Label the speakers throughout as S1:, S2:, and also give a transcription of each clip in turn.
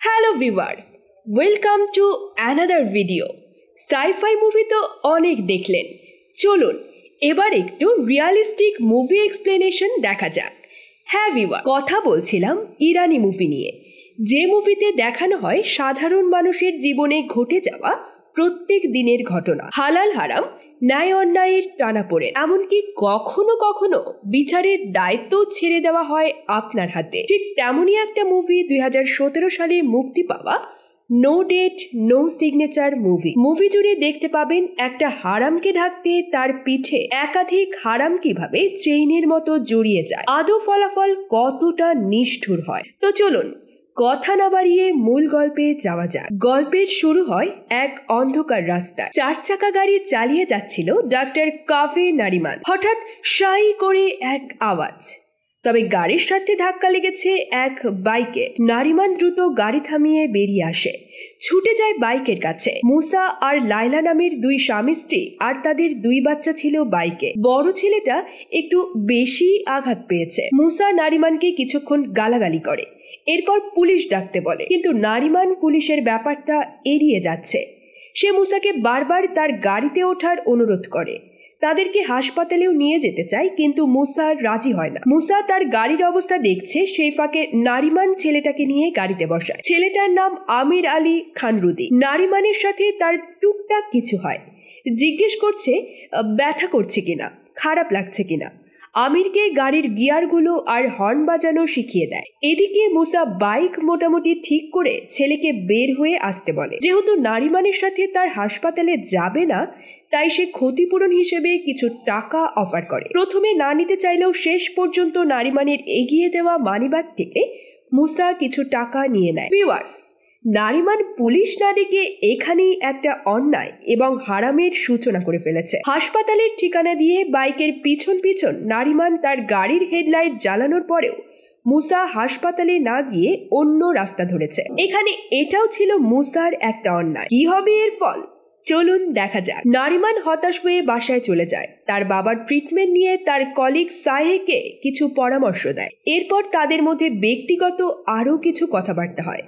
S1: Hello viewers, welcome to another video. Scifi movie তো অনেক দেখলেন, চলুন এবার একটু রিয়ালিস্টিক মুভি এক্সপ্লেনেশন দেখা যাক। হ্যাঁ ভিউয়ার, কথা বলছিলাম ইরানি মুভি নিয়ে, যে মুভিতে দেখানো হয় সাধারণ মানুষের জীবনে ঘটে যাওয়া প্রত্যেক দিনের ঘটনা, হালাল হারাম, ন্যায় অন্যায়ের টানাপোড়েন, এমনকি কখনো কখনো বিচারের দায়িত্ব ছেড়ে দেওয়া হয় আপনার হাতে। ঠিক তেমনই একটা মুভি 2017 সালে মুক্তি পাওয়া no date no signature movie জুড়ে দেখতে পাবেন একটা হারামকে ঢাকতে তার পিঠে একাধিক হারাম কিভাবে চেইনের মতো জড়িয়ে যায়, আদৌ ফলাফল কতটা নিষ্ঠুর হয়। তো চলুন কথা না বাড়িয়ে মূল গল্পে যাওয়া যাক। গল্পের শুরু হয় এক অন্ধকার রাস্তা। 4 চাকা গাড়ি চালিয়ে যাচ্ছিল ডাক্তার কাভে নারিমান। হঠাৎ সাই করে এক আওয়াজ, তবে গাড়ির সাথে ধাক্কা লেগেছে এক বাইকে। নারিমান দ্রুত গাড়ি থামিয়ে বেরিয়ে আসে, ছুটে যায় বাইকের কাছে। মুসা আর লাইলা নামের 2 স্বামী স্ত্রী আর তাদের 2 বাচ্চা ছিল বাইকে। বড় ছেলেটা একটু বেশি আঘাত পেয়েছে। মুসা নারিমানকে কিছুক্ষণ গালাগালি করে, এরপর পুলিশ ডাকতে বলে, কিন্তু নারিমান পুলিশের ব্যাপারটা এড়িয়ে যাচ্ছে। সে মুসাকে বারবার তার গাড়িতে ওঠার অনুরোধ করে, তাদেরকে হাসপাতালেও নিয়ে যেতে চায়, কিন্তু মুসা রাজি হয় না। মুসা তার গাড়ির অবস্থা দেখছে, সেই ফাঁকে নারিমান ছেলেটাকে নিয়ে গাড়িতে বসায়। ছেলেটার নাম আমির আলী খানরুদি। নারিমানের সাথে তার টুকটাক কিছু হয়, জিজ্ঞেস করছে ব্যথা করছে কিনা, খারাপ লাগছে কিনা। আমিরকে গাড়ির গিয়ারগুলো আর হর্ন বাজানো শিখিয়ে দেয়। এদিকে মুসা বাইক মোটামুটি ঠিক করে ছেলেকে বের হয়ে আসতে বলে। যেহেতু নারিমানের সাথে তার হাসপাতালে যাবে না, তাই সে ক্ষতিপূরণ হিসেবে কিছু টাকা অফার করে। প্রথমে না নিতে চাইলেও শেষ পর্যন্ত নারিমানের এগিয়ে দেওয়া মানিব্যাগ থেকে মুসা কিছু টাকা নিয়ে নেয়। ভিউয়ার্স, নারিমান পুলিশ না ডেকে এখানেই একটা অন্যায় এবং হারামের সূচনা করে ফেলেছে। হাসপাতালের ঠিকানা দিয়ে বাইকের পিছন পিছন নারিমান তার গাড়ির হেডলাইট জ্বালানোর পরেও মুসা হাসপাতালে না গিয়ে অন্য রাস্তা ধরেছে। এখানে এটাও ছিল মুসার একটা অন্যায়। কি হবে এর ফল, চলুন দেখা যাক। নারিমান হতাশ হয়ে বাসায় চলে যায়। তার বাবার ট্রিটমেন্ট নিয়ে তার কলিগ সাহেকে কিছু পরামর্শ দেয়। এরপর তাদের মধ্যে ব্যক্তিগত আরো কিছু কথাবার্তা হয়।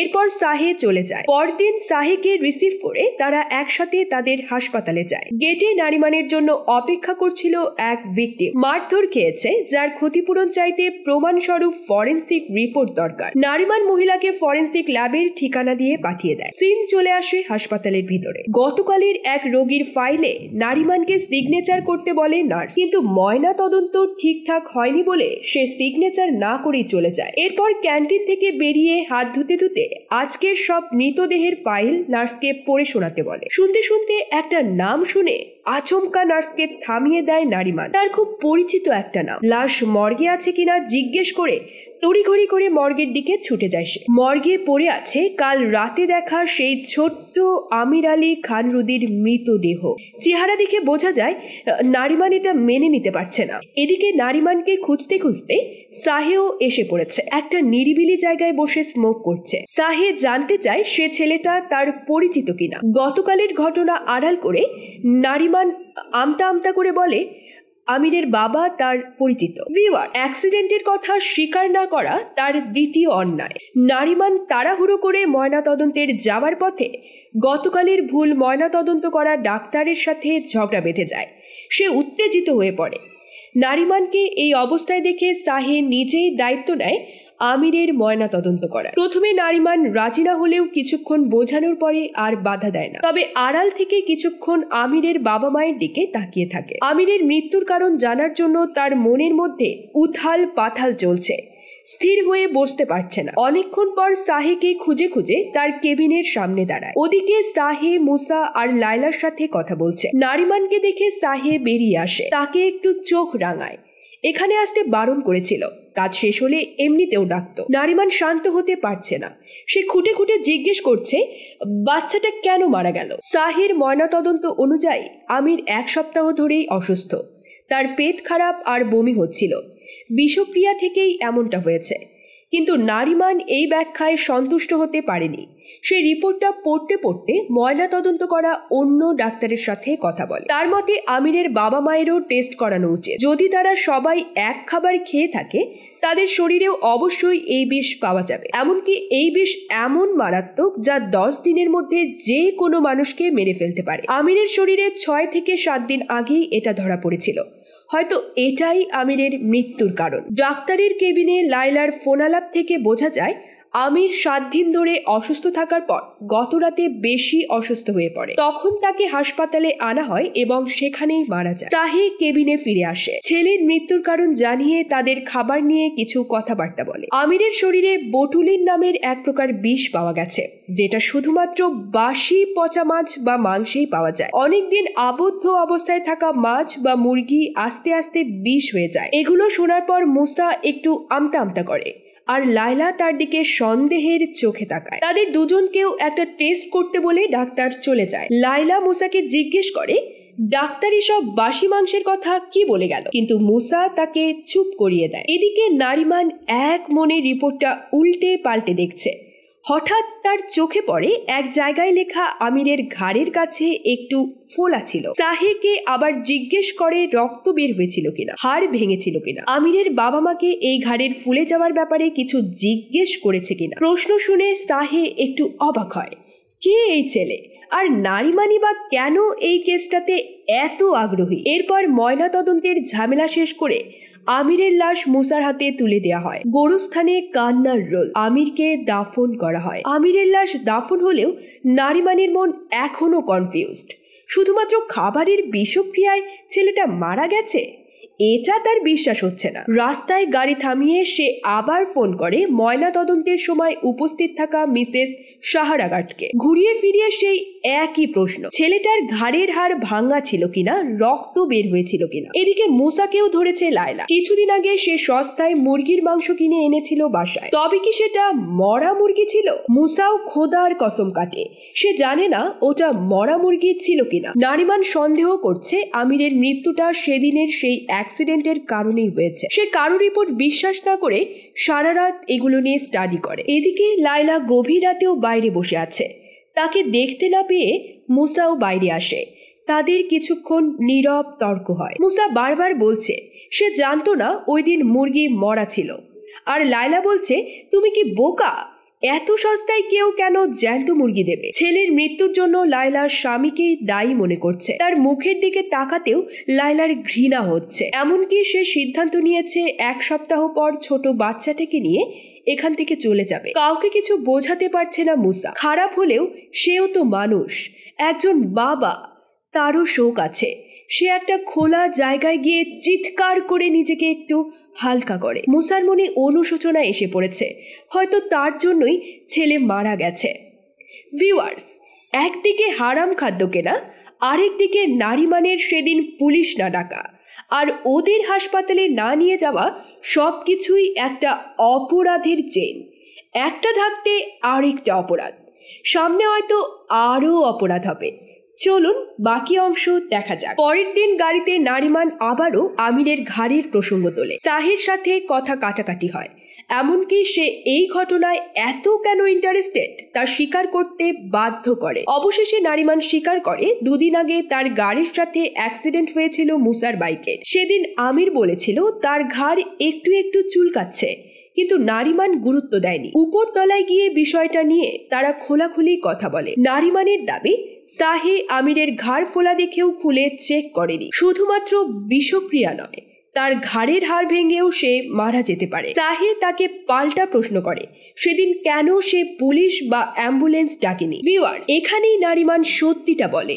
S1: এরপর সাহে চলে যায়। পরদিন সাহেকে রিসিভ করে তারা একসাথে তাদের হাসপাতালে যায়। গেটে নারিমানের জন্য অপেক্ষা করছিল এক ভিকটিম। মারধর খেয়েছে, যার ক্ষতিপূরণ চাইতে প্রমাণস্বরূপ ফরেন্সিক রিপোর্ট দরকার। নারিমান মহিলাকে ফরেন্সিক ল্যাবের ঠিকানা দিয়ে পাঠিয়ে দেয়। সিন চলে আসে হাসপাতালের ভিতরে। গতকালের এক রোগীর ফাইলে নারিমানকে সিগনেচার করতে বলে নার্স, কিন্তু ময়না তদন্ত ঠিকঠাক হয়নি বলে সে সিগনেচার না করেই চলে যায়। এরপর ক্যান্টিন থেকে বেরিয়ে হাত ধুতে ধুতে আজকের সব মৃতদেহের ফাইল নার্সকে পড়ে শোনাতে বলে। শুনতে শুনতে একটা নাম শুনে আচমকা নার্সকে থামিয়ে দেয় নারিমান। তার খুব পরিচিত একটা নাম। লাশ মর্গে আছে কিনা জিজ্ঞেস করে তড়িঘড়ি করে মর্গের দিকে ছুটে যায় সে। মর্গে পড়ে আছে কাল রাতে দেখা সেই ছোট্ট আমির আলী খানরুদির মৃতদেহ। চেহারা দেখে বোঝা যায় নারিমান এটা মেনে নিতে পারছে না। এদিকে নারিমানকে খুঁজতে খুঁজতে সাহেও এসে পড়েছে। একটা নিরিবিলি জায়গায় বসে স্মোক করছে। সাহে জানতে চায় সে ছেলেটা তার পরিচিত কিনা। গতকালের ঘটনা আড়াল করে নারিমান আমতা আমতা করে বলে আমিরের বাবা তার পরিচিত। ভিউয়ার, অ্যাক্সিডেন্টের কথা স্বীকার না করা তার দ্বিতীয় অন্যায়। নারিমান তাড়াহুড়ো করে ময়না তদন্তের যাওয়ার পথে গতকালের ভুল ময়না তদন্ত করা ডাক্তারের সাথে ঝগড়া বেঁধে যায়। সে উত্তেজিত হয়ে পড়ে। নারিমানকে এই অবস্থায় দেখে সাহে নিজেই দায়িত্ব নেয় আমিরের ময়না তদন্ত করা। প্রথমে নারিমান রাজি না হলেও কিছুক্ষণ বোঝানোর পরে আর বাধা দেয় না। তবে আড়াল থেকে কিছুক্ষণ আমিরের বাবা মায়ের দিকে তাকিয়ে থাকে। আমিরের মৃত্যুর কারণ জানার জন্য তার মনের মধ্যে উথাল পাথাল চলছে, স্থির হয়ে বসতে পারছে না। অনেকক্ষণ পর সাহেকে খুঁজে খুঁজে তার কেবিনের সামনে দাঁড়ায়। ওদিকে সাহে মুসা আর লাইলার সাথে কথা বলছে। নারিমানকে দেখে সাহে বেরিয়ে আসে, তাকে একটু চোখ রাঙায়। এখানে আসতে বারণ করেছিল, কাজ শেষ হলে এমনিতেও ডাকতো। নারিমান শান্ত হতে পারছে না। সে খুঁটে খুঁটে জিজ্ঞেস করছে বাচ্চাটা কেন মারা গেল। সাহের ময়নাতদন্ত অনুযায়ী আমির 1 সপ্তাহ ধরেই অসুস্থ। তার পেট খারাপ আর বমি হচ্ছিল। বিষক্রিয়া থেকেই এমনটা হয়েছে। কিন্তু নারিমান এই ব্যাখ্যায় সন্তুষ্ট হতে পারেনি। সে রিপোর্টটা পড়তে পড়তে ময়না তদন্ত করা অন্য ডাক্তারের সাথে কথা বলে। তার মতে আমিরের বাবা মায়েরও টেস্ট করানো উচিত। যদি তারা সবাই এক খাবার খেয়ে থাকে তাদের শরীরেও অবশ্যই এই বিষ পাওয়া যাবে। এমনকি এই বিষ এমন মারাত্মক যা 10 দিনের মধ্যে যে কোনো মানুষকে মেরে ফেলতে পারে। আমিরের শরীরে 6 থেকে 7 দিন আগেই এটা ধরা পড়েছিল। হয়তো এটাই আমিরের মৃত্যুর কারণ। ডাক্তারের কেবিনে লায়লার ফোনালাপ থেকে বোঝা যায় আমির 7 দিন ধরে অসুস্থ থাকার পর গতরাতে বেশি অসুস্থ হয়ে পড়ে। তখন তাকে হাসপাতালে আনা হয় এবং সেখানেই মারা যায়। তাহি কেবিনে ফিরে আসে, ছেলের মৃত্যুর কারণ জানিয়ে তাদের খাবার নিয়ে কিছু কথাবার্তা বলে। আমিরের শরীরে বোটুলিন নামের এক প্রকার বিষ পাওয়া গেছে, যেটা শুধুমাত্র বাসি পচা মাছ বা মাংসেই পাওয়া যায়। অনেকদিন আবদ্ধ অবস্থায় থাকা মাছ বা মুরগি আস্তে আস্তে বিষ হয়ে যায়। এগুলো শোনার পর মুসা একটু আমতা আমতা করে আর লায়লা তার দিকে সন্দেহের চোখে তাকায়। তাদের দুজনকেও একটা টেস্ট করতে বলে ডাক্তার চলে যায়। লায়লা মুসাকে জিজ্ঞেস করে ডাক্তার এসব বাসি মাংসের কথা কি বলে গেল, কিন্তু মুসা তাকে চুপ করিয়ে দেয়। এদিকে নারিমান এক মনে রিপোর্টটা উল্টে পাল্টে দেখছে। হঠাৎ তার চোখে পড়ে এক জায়গায় লেখা আমিরের ঘাড়ের কাছে একটু ফোলা ছিল। সাহেকে আবার জিজ্ঞেস করে রক্ত বের হয়েছিল কিনা, হাড় ভেঙেছিল কিনা, আমিরের বাবা মাকে এই ঘাড়ের ফুলে যাওয়ার ব্যাপারে কিছু জিজ্ঞেস করেছে কিনা। প্রশ্ন শুনে সাহে একটু অবাক হয়, কে এই ছেলে আর নারিমানি বা কেন এই কেসটাতে এত আগ্রহী। এরপর ময়না তদন্তের ঝামেলা শেষ করে আমিরের লাশ মুসার হাতে তুলে দেওয়া হয়। গোরস্থানে কান্নার রোল, আমিরকে দাফন করা হয়। আমিরের লাশ দাফন হলেও নারিমানির মন এখনো কনফিউজড। শুধুমাত্র খাবারের বিষক্রিয়ায় ছেলেটা মারা গেছে, এটা তার বিশ্বাস হচ্ছে না। রাস্তায় গাড়ি থামিয়ে সে আবার ফোন করে ময়না তদন্তের সময় উপস্থিত থাকা মিসেস সাহারাগাটকে। ঘুরিয়ে ফিরিয়ে সেই একই প্রশ্ন, ছেলেটার ঘাড়ের হাড় ভাঙা ছিল কিনা, রক্ত বের হয়েছিল কিনা। এদিকে মুসাকেও ধরেছে লায়লা। কিছুদিন আগে সে সস্তায় মুরগির মাংস কিনে এনেছিল বাসায়, তবে কি সেটা মরা মুরগি ছিল? মুসাও খোদার কসম কাটে, সে জানে না ওটা মরা মুরগি ছিল কিনা। নারিমান সন্দেহ করছে আমিরের মৃত্যুটা সেদিনের সেই অ্যাক্সিডেন্টের কারণেই হয়েছে। সে কারো রিপোর্ট বিশ্বাস না করে সারা রাত এগুলো নিয়ে স্টাডি করে। এদিকে লায়লা গভীর রাতেও বাইরে বসে আছে। তাকে দেখতে না পেয়ে মুসাও বাইরে আসে। তাদের কিছুক্ষণ নীরব তর্ক হয়। মুসা বারবার বলছে সে জানতো না ওই দিন মুরগি মরা ছিল, আর লায়লা বলছে তুমি কি বোকা, এত সস্তায় কেউ কেন জ্যান্ত মুরগি দেবে। ছেলের মৃত্যুর জন্য লায়লার স্বামীকেই দায়ী মনে করছে। তার মুখের দিকে তাকাতেও লায়লার ঘৃণা হচ্ছে। এমনকি সে সিদ্ধান্ত নিয়েছে 1 সপ্তাহ পর ছোট বাচ্চাটাকে নিয়ে এখান থেকে চলে যাবে। কাউকে কিছু বোঝাতে পারছে না মুসা। খারাপ হলেও সেও তো মানুষ, একজন বাবা, তারও শোক আছে। সে একটা খোলা জায়গায় গিয়ে চিৎকার করে নিজেকে একটু হালকা করে। মুসার মনে অনুশোচনা এসে পড়েছে, হয়তো তার জন্যই ছেলে মারা গেছে। ভিউয়ার্স, একদিকে হারাম খাদ্য কেনা, আরেকদিকে নারিমানের সেদিন পুলিশ না ডাকা, আর ওদের হাসপাতালে না নিয়ে যাওয়া, সবকিছুই একটা অপরাধের চেইন। একটা থাকতে আরেকটা অপরাধ, সামনে হয়তো আরও অপরাধ হবে। চলুন বাকি অংশ দেখা যাক। পরের দিন গাড়িতে নারিমান আবারও আমিরের ঘাড়ের প্রসঙ্গ তোলে। সাহের সাথে কথা কাটাকাটি হয়, এমনকি সে এই ঘটনায় এত কেন ইন্টারেস্টেড তা স্বীকার করতে বাধ্য করে। অবশেষে নারিমান স্বীকার করে 2 দিন আগে তার গাড়ির সাথে অ্যাক্সিডেন্ট হয়েছিল মুসার বাইকের। সেদিন আমির বলেছিল তার ঘাড় একটু একটু চুলকাচ্ছে, কিন্তু নারিমান গুরুত্ব দেয়নি। উপরতলায় গিয়ে বিষয়টা নিয়ে তারা খোলাখুলি কথা বলে। নারিমানের দাবি সাহে আমিরের ঘাড় ফোলা দেখেও খুলে চেক করেনি। শুধুমাত্র বিষক্রিয়া নয়, তার ঘাড়ের হাড় ভেঙেও সে মারা যেতে পারে। সাহে তাকে পাল্টা প্রশ্ন করে সেদিন কেন সে পুলিশ বা অ্যাম্বুলেন্স ডাকেনি। ভিউয়ার্স, এখানেই নারিমান সত্যিটা বলে।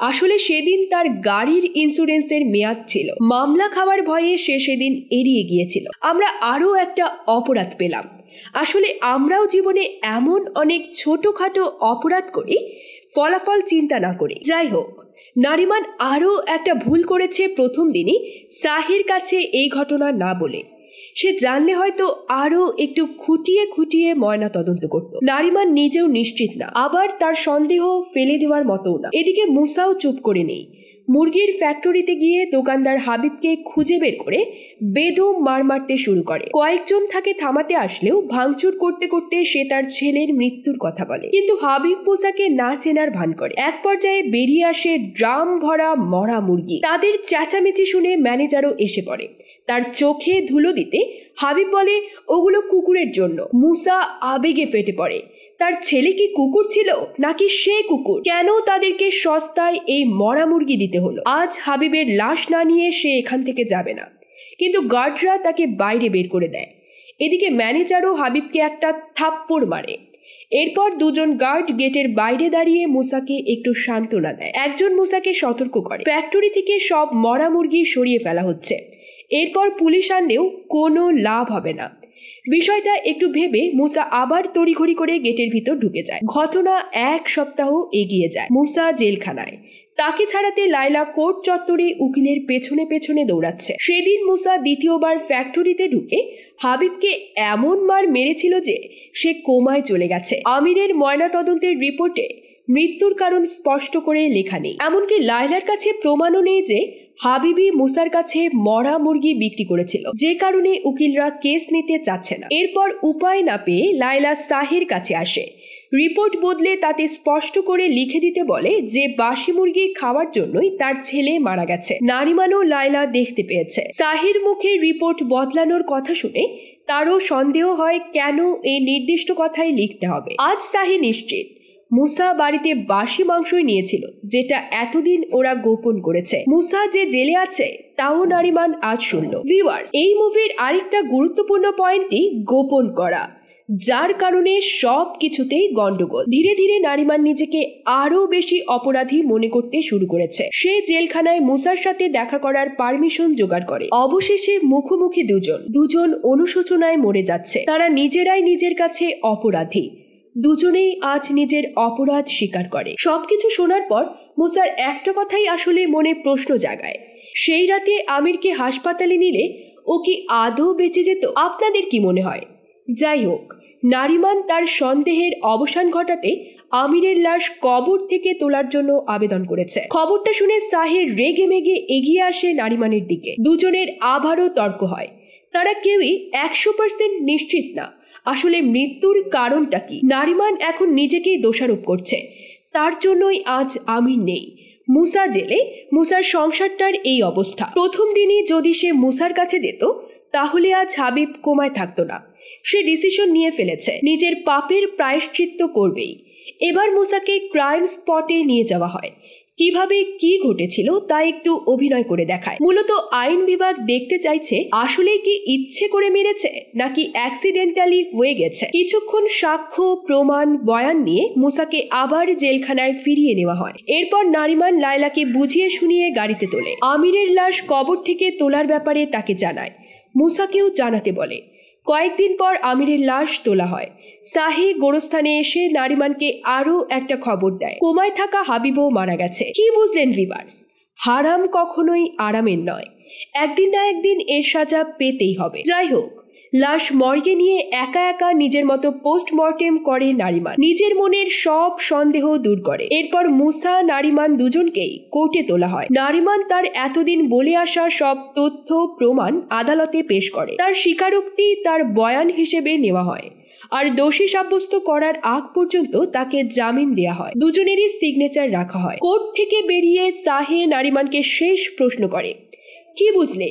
S1: আসলে সেদিন তার গাড়ির ইন্স্যুরেন্সের মেয়াদ ছিল। মামলা খাওয়ার ভয়ে সে সেদিন এড়িয়ে গিয়েছিল। আমরা আরও একটা অপরাধ পেলাম। আসলে আমরাও জীবনে এমন অনেক ছোটখাটো অপরাধ করি ফলাফল চিন্তা না করে। যাই হোক, নারিমান আরও একটা ভুল করেছে প্রথম দিনই সাহের কাছে এই ঘটনা না বলে। সে জানলে হয়তো আরও একটু খুঁটিয়ে খুঁটিয়ে ময়না তদন্ত করত। নারিমান নিজেও নিশ্চিত না, আবার তার সন্দেহ ফেলে দেওয়ার মতও না। এদিকে মুসাও চুপ করে নেই। মুরগির ফ্যাক্টরিতে গিয়ে দোকানদার হাবিবকে খুঁজে বের করে বেদম মার মারতে শুরু করে। কয়েকজন তাকে থামাতে আসলেও ভাঙচুর করতে করতে সে তার ছেলের মৃত্যুর কথা বলে, কিন্তু হাবিব মুসাকে না চেনার ভান করে। এক পর্যায়ে বেরিয়ে আসে ড্রাম ভরা মরা মুরগি। তাদের চেঁচামেচি শুনে ম্যানেজারও এসে পড়ে। তার চোখে ধুলো দিতে হাবিব বলে ওগুলো কুকুরের জন্য। মুসা আবেগে ফেটে পড়ে। তার ছেলে কি কুকুর ছিল নাকি সে কুকুর? কেন তাদেরকে সস্তায় এই মরা মুরগি দিতে হলো? আজ হাবিবের লাশ না নিয়ে সে এখান থেকে যাবে না, কিন্তু গার্ডরা তাকে বাইরে বের করে দেয়। এদিকে ম্যানেজারও হাবিবকে একটা থাপ্পড় মারে। এরপর দুজন গার্ড গেটের বাইরে দাঁড়িয়ে মুসাকে একটু সান্ত্বনা দেয়। একজন মুসাকে সতর্ক করে ফ্যাক্টরি থেকে সব মরা মুরগি সরিয়ে ফেলা হচ্ছে। এরপর পুলিশ আনলেও কোনো লাভ হবে না। বিষয়টা একটু ভেবে মুসা আবার তড়িঘড়ি করে গেটের ভিতর ঢুকে যায়। ঘটনা এক সপ্তাহ এগিয়ে যায়। মুসা জেলখানায়। তাকে ছাড়াতে লায়লা কোর্ট চত্বরে উকিলের পেছনে পেছনে দৌড়াচ্ছে। সেদিন মুসা দ্বিতীয়বার ফ্যাক্টরিতে ঢুকে হাবিবকে এমন মার মেরেছিল যে সে কোমায় চলে গেছে। আমিরের ময়নাতদন্তের রিপোর্টে মৃত্যুর কারণ স্পষ্ট করে লেখা নেই। এমনকি লায়লার কাছে প্রমাণও নেই যে হাবিবই মুসার কাছে মরা মুরগি বিক্রি করেছিল, যে কারণে উকিলরা কেস নিতে চাচ্ছে না। এরপর উপায় না পেয়ে লায়লা সাহির কাছে আসে। রিপোর্ট বদলে তাতে স্পষ্ট করে লিখে দিতে বলে যে বাসি মুরগি খাওয়ার জন্যই তার ছেলে মারা গেছে। নারিমানও লায়লা দেখতে পেয়েছে। সাহির মুখে রিপোর্ট বদলানোর কথা শুনে তারও সন্দেহ হয় কেন এই নির্দিষ্ট কথাই লিখতে হবে। আজ সাহি নিশ্চিত মুসা বাড়িতে বাসি মাংসই নিয়েছিল, যেটা এতদিন ওরা গোপন করেছে। মুসা যে জেলে আছে তাও নারিমান আজ শুনল। ভিউয়ার্স, এই মুভির আরেকটা গুরুত্বপূর্ণ পয়েন্টই গোপন করা, যার কারণে সব কিছুতেই গন্ডগোল। ধীরে ধীরে নারিমান নিজেকে আরো বেশি অপরাধী মনে করতে শুরু করেছে। সে জেলখানায় মুসার সাথে দেখা করার পারমিশন জোগাড় করে। অবশেষে মুখোমুখি দুজন অনুশোচনায় মরে যাচ্ছে। তারা নিজেরাই নিজের কাছে অপরাধী। দুজনেই আজ নিজের অপরাধ স্বীকার করে। সবকিছু শোনার পর মুসার একটা কথাই আসলে মনে প্রশ্ন জাগায়। সেই রাতে আমিরকে হাসপাতালে নিলে ও কি আদৌ বেঁচে যেত? আপনাদের কি মনে হয়? যাই হোক, নারিমান তার সন্দেহের অবসান ঘটাতে আমিরের লাশ কবর থেকে তোলার জন্য আবেদন করেছে। খবরটা শুনে সাহির রেগে মেগে এগিয়ে আসে নারিমানের দিকে। দুজনের আবারও তর্ক হয়। তারা কেউই 100% নিশ্চিত না আসলে মৃত্যুর কারণটা কি। নারিমান এখন নিজেকেই দোষারোপ করছে। তার জন্যই আজ আমির নেই, মুসা জেলে, মুসার সংসারটার এই অবস্থা। প্রথম দিনই যদি সে মুসার কাছে যেত তাহলে আজ হাবিব কোমায় থাকতো না। সে ডিসিশন নিয়ে ফেলেছে, নিজের পাপের প্রায়শ্চিত্ত করবেই। এবার মুসাকে ক্রাইম স্পটে নিয়ে যাওয়া হয়। কিভাবে কি ঘটেছিল তা একটু অভিনয় করে দেখায়। মূলত আইন বিভাগ দেখতে চাইছে আসলে কি ইচ্ছে করে মেরেছে নাকি অ্যাক্সিডেন্টালি হয়ে গেছে। কিছুক্ষণ সাক্ষ্য, প্রমাণ, বয়ান নিয়ে মুসাকে আবার জেলখানায় ফিরিয়ে নেওয়া হয়। এরপর নারিমান লায়লাকে বুঝিয়ে শুনিয়ে গাড়িতে তোলে। আমিরের লাশ কবর থেকে তোলার ব্যাপারে তাকে জানায়। মুসাকেও জানাতে বলে। কয়েকদিন পর আমিরের লাশ তোলা হয়। সাহি গোরস্থানে এসে নারিমানকে আরো একটা খবর দেয়, কোমায় থাকা হাবিবও মারা গেছে। কি বুঝলেন ভিউয়ার্স? হারাম কখনোই আরামের নয়। একদিন না একদিন এর সাজা পেতেই হবে। যাই হোক, লাশ মর্গে নিয়ে একা একা নিজের মতো পোস্টমর্টেম করে নারিমান। নিজের মনের সব সন্দেহ দূর করে। এরপর মুসা, নারিমান দুজনকেই কোর্টে তোলা হয়। নারিমান তার এতদিন বলে আসা সব তথ্য প্রমাণ আদালতে পেশ করে। তার স্বীকারোক্তি তার বয়ান হিসেবে নেওয়া হয়। আর দোষী সাব্যস্ত করার আগ পর্যন্ত তাকে জামিন দেয়া হয়। দুজনেরই সিগনেচার রাখা হয়। কোর্ট থেকে বেরিয়ে সাহে নারিমানকে শেষ প্রশ্ন করে, কি বুঝলে?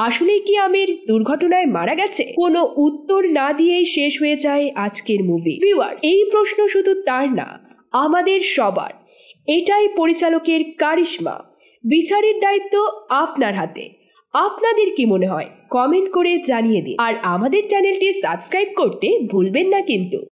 S1: আসলে কি আমির দুর্ঘটনায় মারা গেছে? কোনো উত্তর না দিয়েই শেষ হয়ে যায় আজকের মুভি। ভিউয়ার্স, এই প্রশ্ন শুধু তার না, আমাদের সবার। এটাই পরিচালকের কারিশমা। বিচারের দায়িত্ব আপনার হাতে। আপনাদের কি মনে হয়? কমেন্ট করে জানিয়ে দিন। আর আমাদের চ্যানেলটি সাবস্ক্রাইব করতে ভুলবেন না কিন্তু।